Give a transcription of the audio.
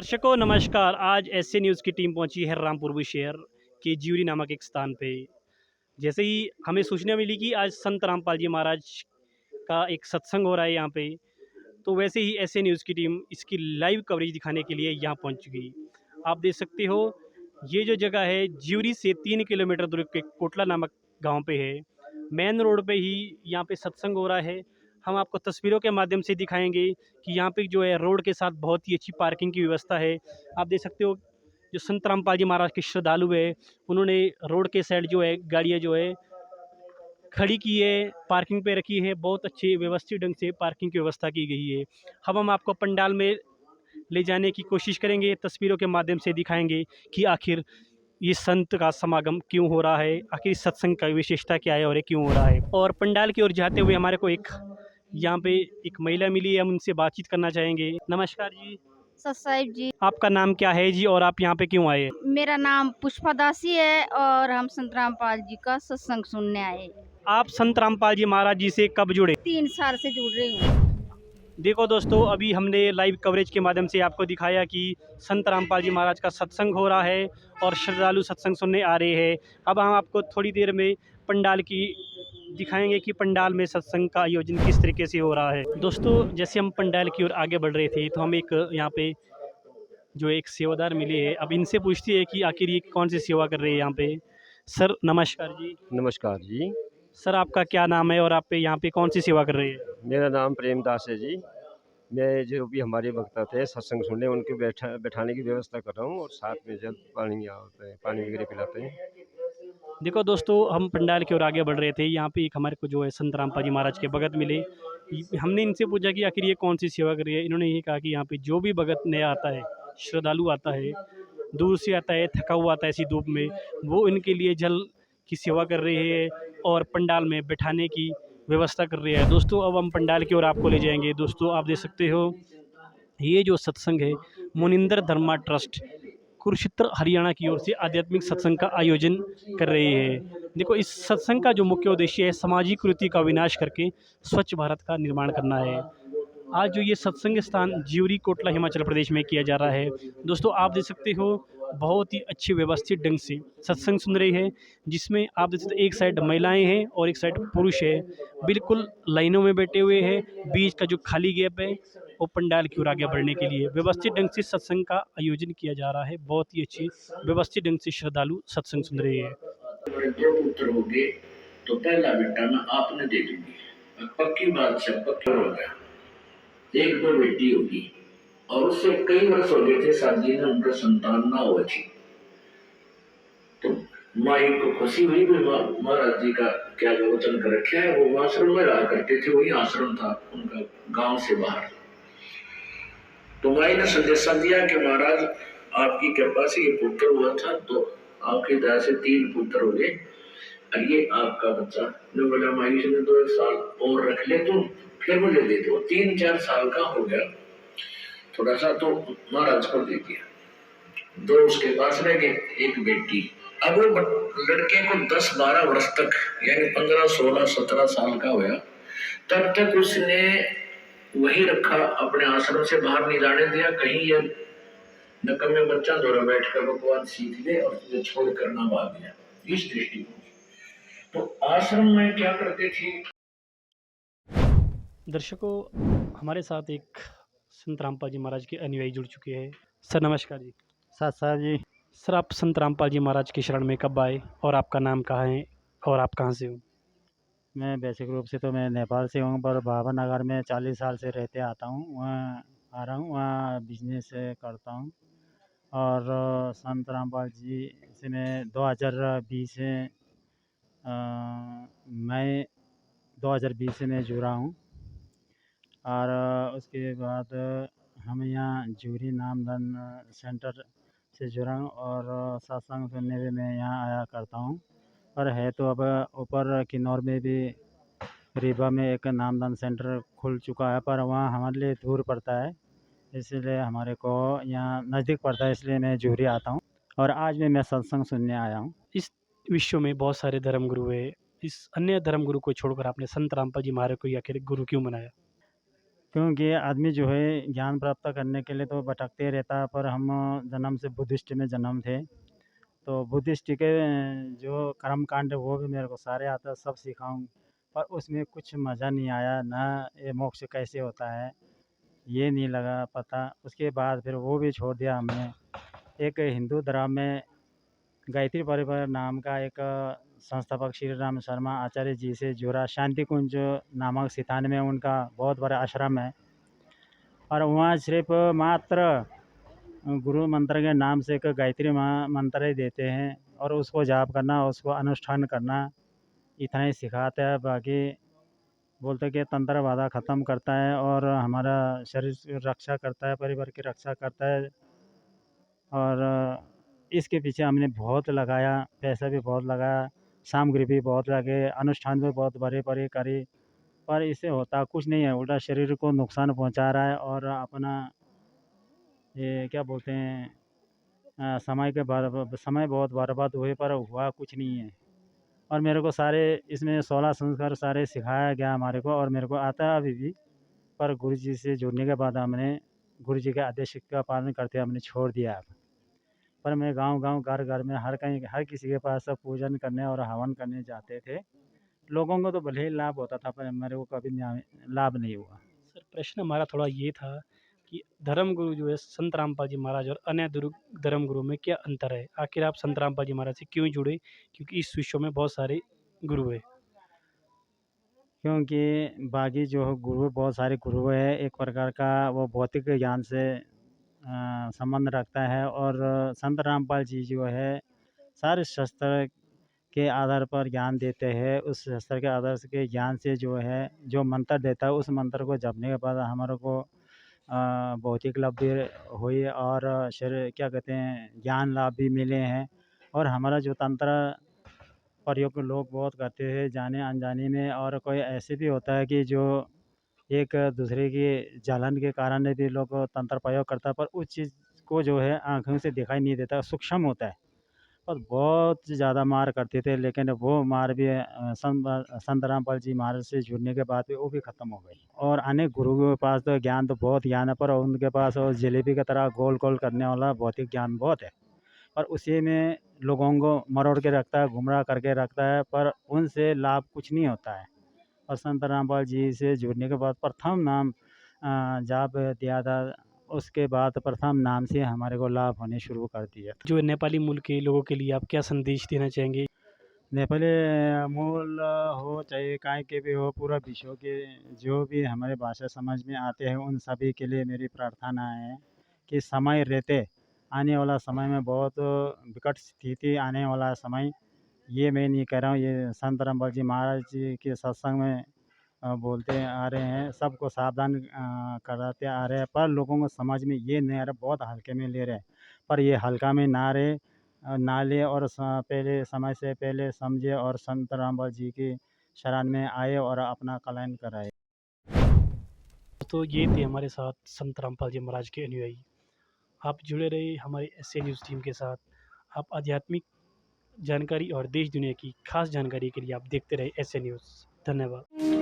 दर्शकों नमस्कार। आज एसए न्यूज़ की टीम पहुंची है रामपुर बुशहर के ज्यूरी नामक एक स्थान पे। जैसे ही हमें सूचना मिली कि आज संत रामपाल जी महाराज का एक सत्संग हो रहा है यहाँ पे, तो वैसे ही एसए न्यूज़ की टीम इसकी लाइव कवरेज दिखाने के लिए यहाँ पहुंच चुकी। आप देख सकते हो ये जो जगह है ज्यूरी से 3 किलोमीटर दूर के कोटला नामक गाँव पे है। मेन रोड पे ही यहाँ पे सत्संग हो रहा है। हम आपको तस्वीरों के माध्यम से दिखाएंगे कि यहाँ पे जो है रोड के साथ बहुत ही अच्छी पार्किंग की व्यवस्था है। आप देख सकते हो जो संत रामपाल जी महाराज के श्रद्धालु है, उन्होंने रोड के साइड जो है गाड़ियाँ जो है खड़ी की है, पार्किंग पे रखी है। बहुत अच्छे व्यवस्थित ढंग से पार्किंग की व्यवस्था की गई है। अब हम आपको पंडाल में ले जाने की कोशिश करेंगे, तस्वीरों के माध्यम से दिखाएंगे कि आखिर ये संत का समागम क्यों हो रहा है, आखिर इस सत्संग का विशेषता क्या है और ये क्यों हो रहा है। और पंडाल की ओर जाते हुए हमारे को एक यहाँ पे एक महिला मिली है, हम उनसे बातचीत करना चाहेंगे। नमस्कार जी, सत साहिब जी। आपका नाम क्या है जी और आप यहाँ पे क्यों आए? मेरा नाम पुष्पा दासी है और हम संत रामपाल जी का सत्संग सुनने आए। आप संत रामपाल जी महाराज जी से कब जुड़े? 3 साल से जुड़ रही हूँ। देखो दोस्तों, अभी हमने लाइव कवरेज के माध्यम से आपको दिखाया कि संत रामपाल जी महाराज का सत्संग हो रहा है और श्रद्धालु सत्संग सुनने आ रहे हैं। अब हम आपको थोड़ी देर में पंडाल की दिखाएंगे कि पंडाल में सत्संग का आयोजन किस तरीके से हो रहा है। दोस्तों, जैसे हम पंडाल की ओर आगे बढ़ रहे थे तो हम एक यहाँ पे जो एक सेवादार मिले हैं, अब इनसे पूछती है कि आखिर ये कौन सी सेवा कर रहे हैं यहाँ पे। सर नमस्कार जी। नमस्कार जी। सर आपका क्या नाम है और आप पे यहाँ पे कौन सी सेवा कर रहे हैं? मेरा नाम प्रेमदास है जी। मैं जो भी हमारे वक्ता थे सत्संग सुनने उनके बैठाने की व्यवस्था कर रहा हूँ और साथ में जल पानी होता है, पानी वगैरह पिलाते हैं। देखो दोस्तों, हम पंडाल की ओर आगे बढ़ रहे थे, यहाँ पे एक हमारे को जो है संत रामपाल जी महाराज के भगत मिले। हमने इनसे पूछा कि आखिर ये कौन सी सेवा कर रही है। इन्होंने ये कहा कि यहाँ पे जो भी भगत नया आता है, श्रद्धालु आता है, दूर से आता है, थका हुआ आता है ऐसी धूप में, वो इनके लिए जल की सेवा कर रहे हैं और पंडाल में बैठाने की व्यवस्था कर रहे हैं। दोस्तों, अब हम पंडाल की ओर आपको ले जाएंगे। दोस्तों, आप देख सकते हो ये जो सत्संग है मुनिंदर धर्मा ट्रस्ट कुरुक्षेत्र हरियाणा की ओर से आध्यात्मिक सत्संग का आयोजन कर रही है। देखो, इस सत्संग का जो मुख्य उद्देश्य है सामाजिक कुरीति का विनाश करके स्वच्छ भारत का निर्माण करना है। आज जो ये सत्संग स्थान ज्यूरी कोटला हिमाचल प्रदेश में किया जा रहा है। दोस्तों, आप देख सकते हो बहुत ही अच्छे व्यवस्थित ढंग से सत्संग सुन रही है, जिसमें आप देख सकते हो एक साइड महिलाएं हैं और एक साइड पुरुष है। बिल्कुल लाइनों में बैठे हुए हैं। बीच का जो खाली गैप है वो पंडाल की ओर आगे बढ़ने के लिए व्यवस्थित ढंग से सत्संग का आयोजन किया जा रहा है। बहुत ही अच्छी व्यवस्थित ढंग से श्रद्धालु सत्संग सुन रहे हैं। दो पुत्र हो गए तो पहला बेटा मैं आपने दे दूंगी, पक्की बात से पक्का हो गया। एक दो बेटी होगी और उससे कई वर्ष हो गए थे शादी में, उनका संतान ना हुआ थी। तो माई को खुशी हुई भी महाराज जी का क्या वचन कर रखा है। वो आश्रम में रहा करते थे, वही आश्रम था उनका गांव से बाहर। तो माई ने संदेशा दिया कि महाराज आपकी कृपा से ये पुत्र हुआ था, तो आपकी दया से 3 पुत्र हो गए और ये आपका बच्चा। ने बोला माई ने 2 साल और रख ले तुम, फिर मुझे दे दो। 3-4 साल का हो गया, थोड़ा सा तो महाराज को दे दिया। 2 उसके पास रह गए, एक बेटी। अब वो लड़के को 10-12 वर्ष तक यानी 15, 16, 17 साल का हुआ, तब तक उसने वही रखा, अपने आश्रम से बाहर नहीं जाने दिया। कहीं ये नकम्मे बच्चा दौरा बैठ कर भगवान सीख ले और तुझे छोड़ कर ना भाग गया, इस दृष्टिकोण। तो आश्रम में क्या करते थे। दर्शकों, हमारे साथ एक संत रामपाल जी महाराज के अनुयायी जुड़ चुके हैं। सर नमस्कार जी। सर जी। सर, आप संत रामपाल जी महाराज के शरण में कब आए और आपका नाम कहाँ है और आप कहाँ से हो? मैं बेसिक रूप से तो मैं नेपाल से हूँ, पर भाभा नगर में 40 साल से रहते आता हूँ। वहाँ आ रहा हूँ, वहाँ बिजनेस करता हूँ। और संत रामपाल जी से मैं 2020 से मैं 2020 से मैं जुड़ा हूँ। और उसके बाद हम यहाँ ज्यूरी नामधन सेंटर से जुड़ा हूँ और सत्संग सुनने भी मैं यहाँ आया करता हूँ। और है तो अब ऊपर किन्नौर में भी रीवा में एक नामदान सेंटर खुल चुका है, पर वहाँ हमारे लिए दूर पड़ता है, इसलिए हमारे को यहाँ नज़दीक पड़ता है, इसलिए मैं ज्यूरी आता हूँ। और आज भी मैं सत्संग सुनने आया हूँ। इस विश्व में बहुत सारे धर्मगुरु हैं, इस अन्य धर्मगुरु को छोड़कर आपने संत रामपाल जी महाराज को आखिर गुरु क्यों बनाया? क्योंकि आदमी जो है ज्ञान प्राप्त करने के लिए तो भटकते रहता है, पर हम जन्म से बुद्धिस्ट में जन्म थे, तो बुद्धिस्ट के जो कर्म कांड वो भी मेरे को सारे आता है, सब सीखा हूँ। पर उसमें कुछ मज़ा नहीं आया, ना ये मोक्ष कैसे होता है ये नहीं लगा पता। उसके बाद फिर वो भी छोड़ दिया हमने। एक हिंदू धर्म में गायत्री परिवार नाम का एक संस्थापक श्री राम शर्मा आचार्य जी से जुड़ा शांति कुंज नामक सितान में उनका बहुत बड़ा आश्रम है, और वहाँ सिर्फ मात्र गुरु मंत्र के नाम से एक गायत्री मंत्र ही देते हैं, और उसको जाप करना, उसको अनुष्ठान करना, इतना ही सिखाते हैं। बाकी बोलते हैं कि तंत्र बाधा ख़त्म करता है और हमारा शरीर की रक्षा करता है, परिवार की रक्षा करता है। और इसके पीछे हमने बहुत लगाया, पैसा भी बहुत लगाया, सामग्री भी बहुत लगे, अनुष्ठान भी बहुत बड़े बड़े करे, पर इससे होता कुछ नहीं है, उल्टा शरीर को नुकसान पहुंचा रहा है। और अपना ये क्या बोलते हैं, समय बहुत बर्बाद हुए, पर हुआ कुछ नहीं है। और मेरे को सारे इसमें 16 संस्कार सारे सिखाया गया हमारे को, और मेरे को आता है अभी भी। पर गुरु जी से जुड़ने के बाद हमने गुरु जी के आदेश का पालन करते हमने छोड़ दिया। पर मैं गांव-गांव, घर-घर में हर कहीं हर किसी के पास सब पूजन करने और हवन करने जाते थे। लोगों को तो भले ही लाभ होता था, पर मेरे को कभी लाभ नहीं हुआ। सर प्रश्न हमारा थोड़ा ये था कि धर्म गुरु जो है संत रामपाल जी महाराज और अन्य धर्म गुरु में क्या अंतर है? आखिर आप संत रामपाल जी महाराज से क्यों जुड़े? क्योंकि इस विश्व में बहुत सारे गुरु हैं। क्योंकि बाकी जो गुरु बहुत सारे गुरु है, एक प्रकार का वो भौतिक ज्ञान से संबंध रखता है, और संत रामपाल जी जो है सारे शास्त्र के आधार पर ज्ञान देते हैं। उस शास्त्र के आधार से के ज्ञान से जो है जो मंत्र देता है, उस मंत्र को जपने के बाद हमारे को भौतिक लाभ भी हुई, और शरीर क्या कहते हैं ज्ञान लाभ भी मिले हैं। और हमारा जो तंत्र प्रयोग लोग बहुत करते हैं जाने अनजाने में, और कोई ऐसे भी होता है कि जो एक दूसरे की जलन के कारण भी लोग तंत्र प्रयोग करता है, पर उस चीज़ को जो है आँखों से दिखाई नहीं देता, सूक्ष्म होता है। और बहुत ज़्यादा मार करते थे, लेकिन वो मार भी संत रामपाल जी महाराज से जुड़ने के बाद भी वो भी ख़त्म हो गई। और अनेक गुरु के पास तो ज्ञान तो बहुत ज्ञान है, पर उनके पास वो जलेबी की तरह गोल गोल करने वाला भौतिक ज्ञान बहुत है, पर उसी में लोगों को मरोड़ के रखता है, गुमराह करके रखता है, पर उनसे लाभ कुछ नहीं होता है। और संत रामपाल जी से जुड़ने के बाद प्रथम नाम जाप दिया था, उसके बाद प्रथम नाम से हमारे को लाभ होने शुरू कर दिया था। जो नेपाली मूल के लोगों के लिए आप क्या संदेश देना चाहेंगे? नेपाली मूल हो चाहे काहे के भी हो, पूरा विश्व के जो भी हमारे भाषा समझ में आते हैं उन सभी के लिए मेरी प्रार्थना है कि समय रहते आने वाला समय में बहुत विकट स्थिति आने वाला समय, ये मैं नहीं कह रहा हूँ, ये संत रामपाल जी महाराज जी के सत्संग में बोलते आ रहे हैं, सबको सावधान कराते आ रहे हैं, पर लोगों को समझ में ये नहीं आ रहा, बहुत हल्के में ले रहे हैं। पर ये हल्का में ना रहे, ना ले, और पहले समय से पहले समझे और संत रामपाल जी की शरण में आए और अपना कल्याण कराए। तो ये थे हमारे साथ संत रामपाल जी महाराज के अनुयायी। आप जुड़े रहे हमारे एसए न्यूज़ टीम के साथ। आप आध्यात्मिक जानकारी और देश दुनिया की खास जानकारी के लिए आप देखते रहे एसए न्यूज़। धन्यवाद।